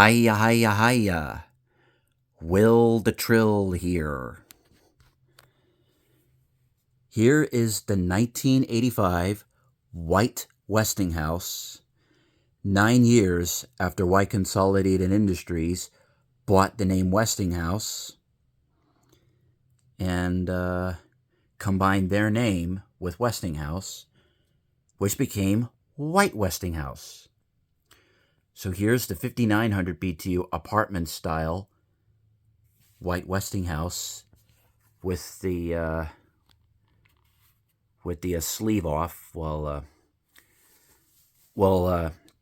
Hiya, hiya, hiya. Will the Trill here. Here is the 1985 White Westinghouse, 9 years after White Consolidated Industries bought the name Westinghouse and combined their name with Westinghouse, which became White Westinghouse. So here's the 5900 BTU apartment style White Westinghouse with the sleeve off.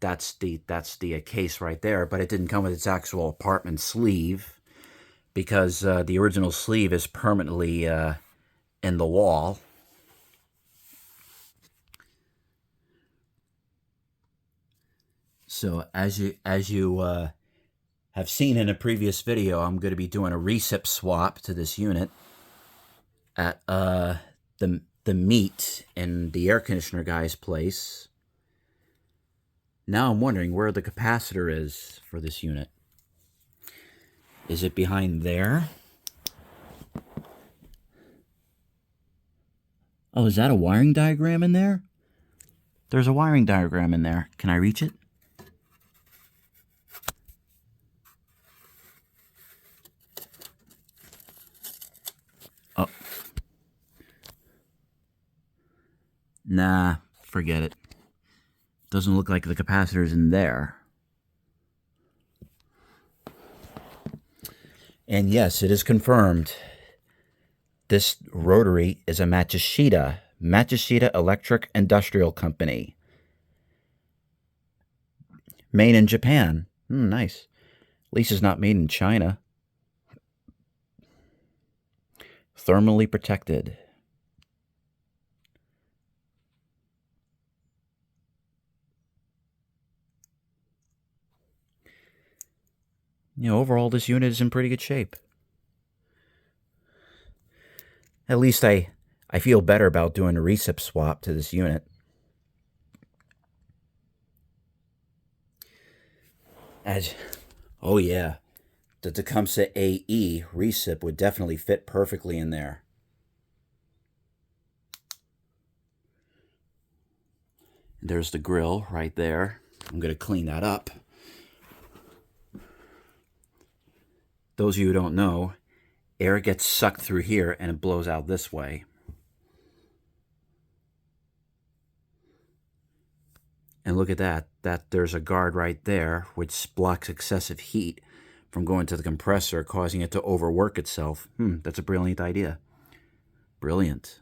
That's the case right there, but it didn't come with its actual apartment sleeve because the original sleeve is permanently in the wall. So as you have seen in a previous video, I'm going to be doing a recip swap to this unit at the meet in the air conditioner guy's place. Now I'm wondering where the capacitor is for this unit. Is it behind there? Oh, is that a wiring diagram in there? There's a wiring diagram in there. Can I reach it? Oh. Nah, forget it. Doesn't look like the capacitor's in there. And yes, it is confirmed. This rotary is a Matsushita Electric Industrial Company. Made in Japan. Nice. At least it's not made in China. Thermally protected. You know, overall, this unit is in pretty good shape. At least I feel better about doing a recip swap to this unit. Oh yeah, the Tecumseh AE recip would definitely fit perfectly in there. There's the grill right there. I'm going to clean that up. Those of you who don't know, air gets sucked through here and it blows out this way. And look at that. There's a guard right there which blocks excessive heat from going to the compressor, causing it to overwork itself. That's a brilliant idea. Brilliant.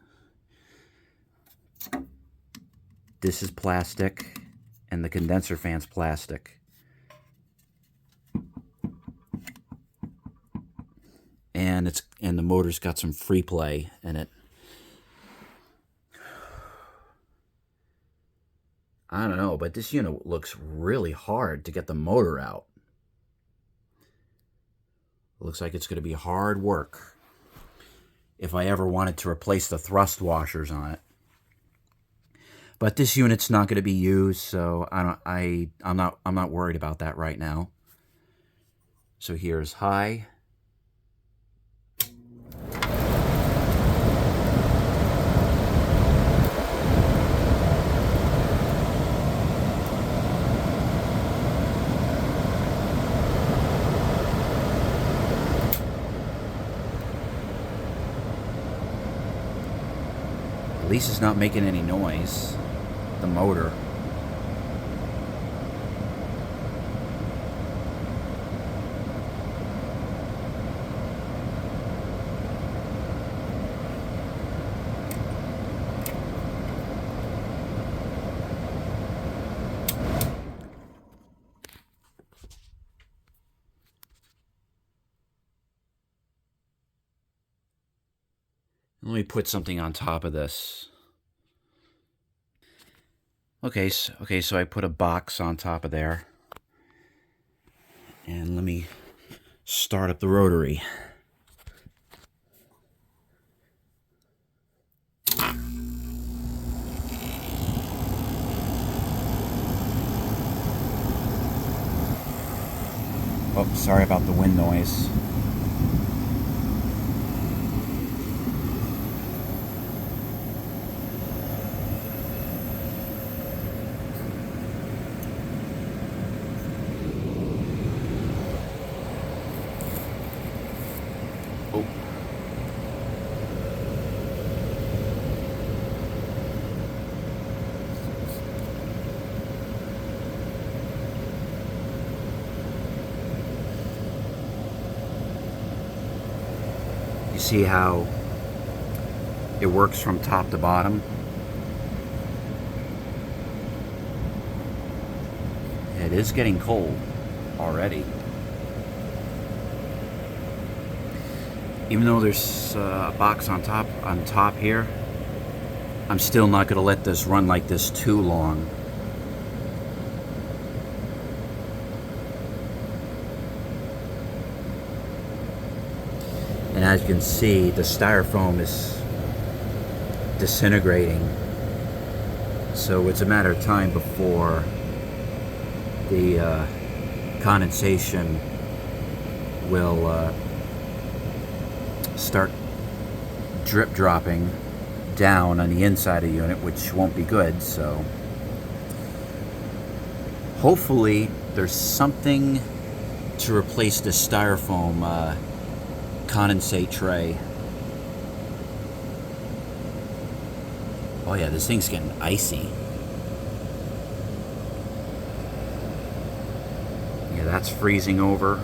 This is plastic, and the condenser fan's plastic. And the motor's got some free play in it. I don't know, but this unit looks really hard to get the motor out. Looks like it's going to be hard work if I ever wanted to replace the thrust washers on it. But this unit's not going to be used, so I'm not worried about that right now. So here's high. At least it's not making any noise, the motor. Let me put something on top of this. Okay, so I put a box on top of there. And let me start up the rotary. Oh, sorry about the wind noise. Oh. You see how it works from top to bottom? It is getting cold already. Even though there's a box on top here, I'm still not going to let this run like this too long. And as you can see, the styrofoam is disintegrating. So it's a matter of time before the condensation will start drip dropping down on the inside of the unit, which won't be good. So hopefully there's something to replace the styrofoam condensate tray. Oh yeah, this thing's getting icy. Yeah, that's freezing over.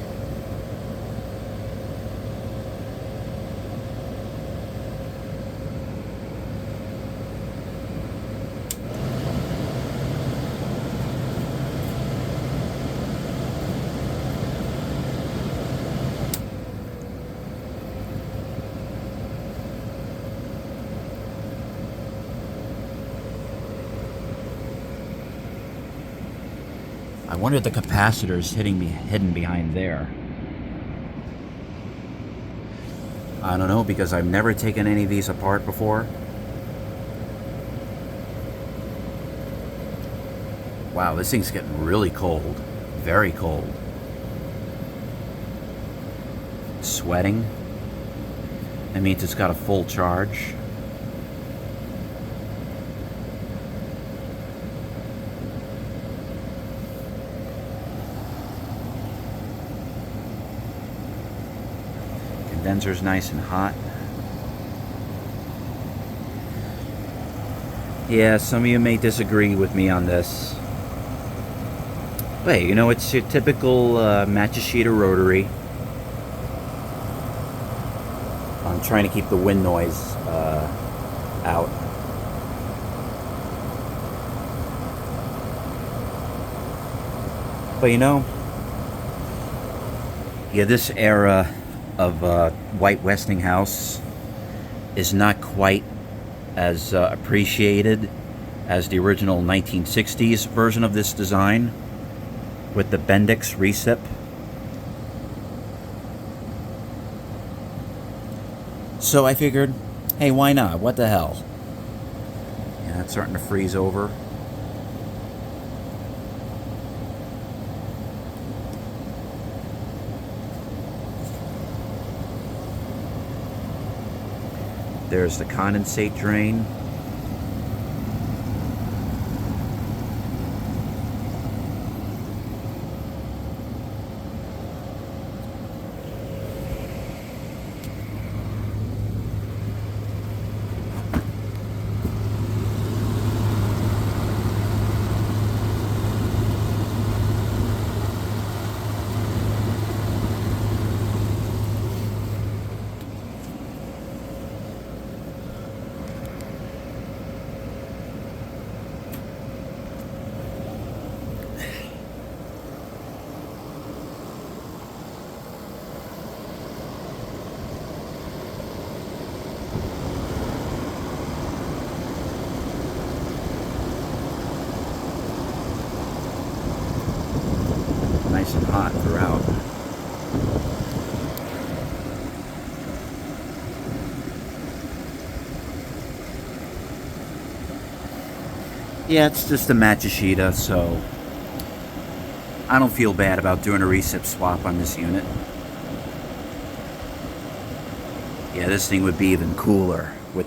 I wonder if the capacitor's hidden behind there. I don't know, because I've never taken any of these apart before. Wow, this thing's getting really cold. Very cold. Sweating. That means it's got a full charge. Condenser's nice and hot. Yeah, some of you may disagree with me on this. But hey, you know, it's your typical Matsushita rotary. I'm trying to keep the wind noise out. But you know, yeah, this era of White Westinghouse is not quite as appreciated as the original 1960s version of this design with the Bendix recip. So I figured, hey, why not? What the hell? Yeah, it's starting to freeze over. There's the condensate drain. Nice and hot throughout. Yeah, it's just a Matsushita, so I don't feel bad about doing a recip swap on this unit. Yeah, this thing would be even cooler with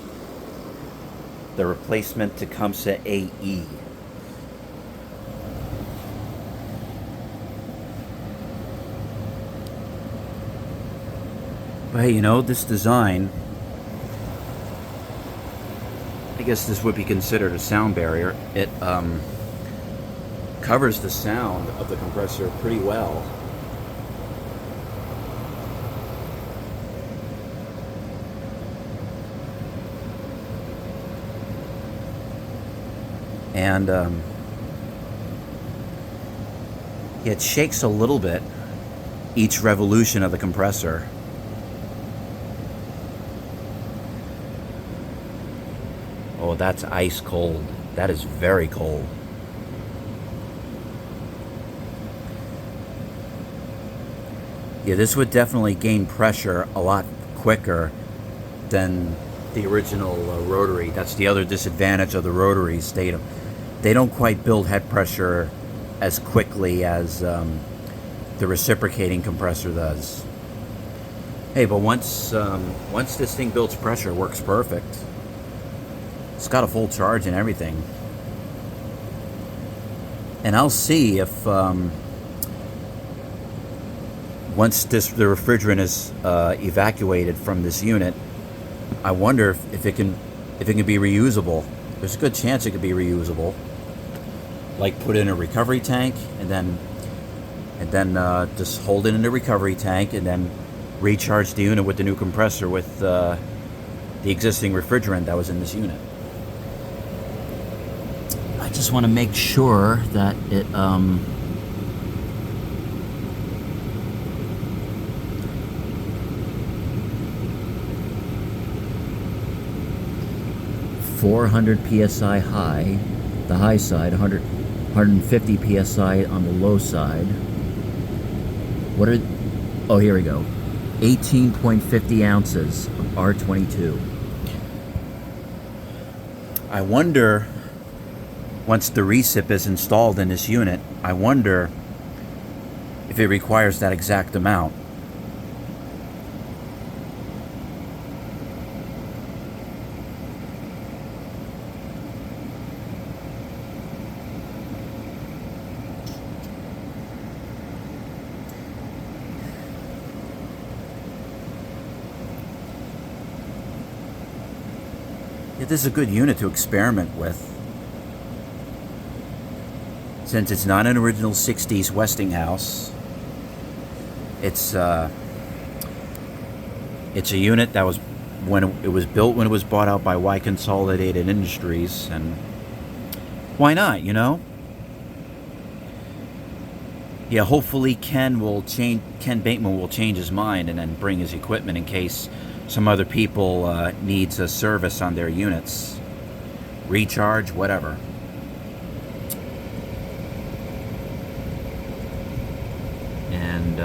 the replacement Tecumseh AE. But hey, you know, this design, I guess this would be considered a sound barrier. It covers the sound of the compressor pretty well. And it shakes a little bit each revolution of the compressor. Oh, that's ice cold. That is very cold. Yeah, this would definitely gain pressure a lot quicker than the original rotary. That's the other disadvantage of the rotaries. They don't quite build head pressure as quickly as the reciprocating compressor does. Hey, but once this thing builds pressure, it works perfect. It's got a full charge and everything. And I'll see if once the refrigerant is evacuated from this unit, I wonder if it can be reusable. There's a good chance it could be reusable. Like put in a recovery tank and then just hold it in the recovery tank and then recharge the unit with the new compressor with the existing refrigerant that was in this unit. I just want to make sure that it 400 psi high, the high side, 150 psi on the low side. What are, oh, here we go. 18.50 ounces of R22. I wonder, once the recip is installed in this unit, I wonder if it requires that exact amount. This is a good unit to experiment with, since it's not an original 60s Westinghouse. It's a unit that was it was built when it was bought out by Y Consolidated Industries, and why not, you know? Yeah, hopefully Ken Bateman will change his mind and then bring his equipment in case some other people needs a service on their units, recharge, whatever. And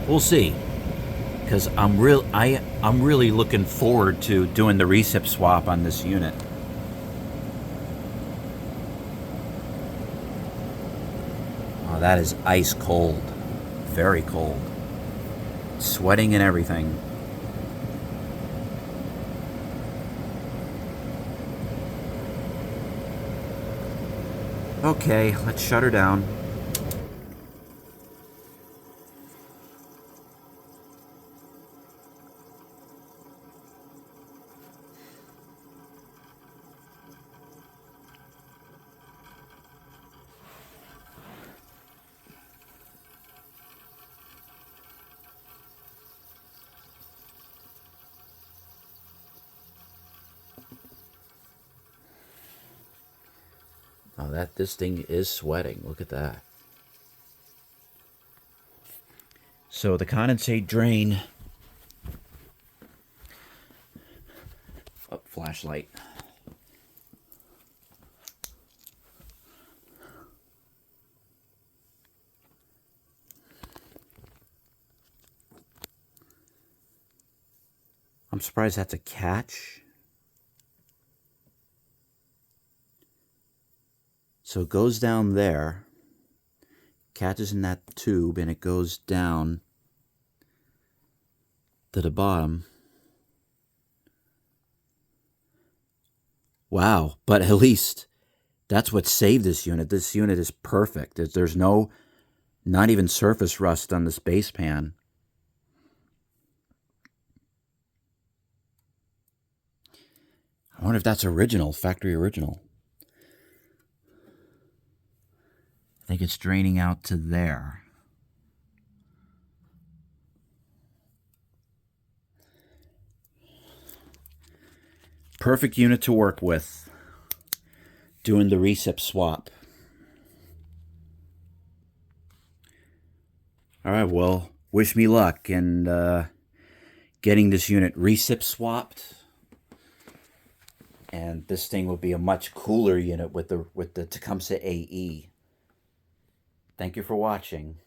we'll see, because I'm really looking forward to doing the recip swap on this unit. Oh, that is ice cold. Very cold. Sweating and everything. Okay, let's shut her down. Oh, this thing is sweating. Look at that. So the condensate drain. Oh, flashlight. I'm surprised that's a catch. So it goes down there, catches in that tube, and it goes down to the bottom. Wow, but at least that's what saved this unit. This unit is perfect. There's not even surface rust on this base pan. I wonder if that's original, factory original. I think it's draining out to there. Perfect unit to work with, doing the recip swap. All right, well, wish me luck in getting this unit recip swapped. And this thing will be a much cooler unit with the Tecumseh AE. Thank you for watching.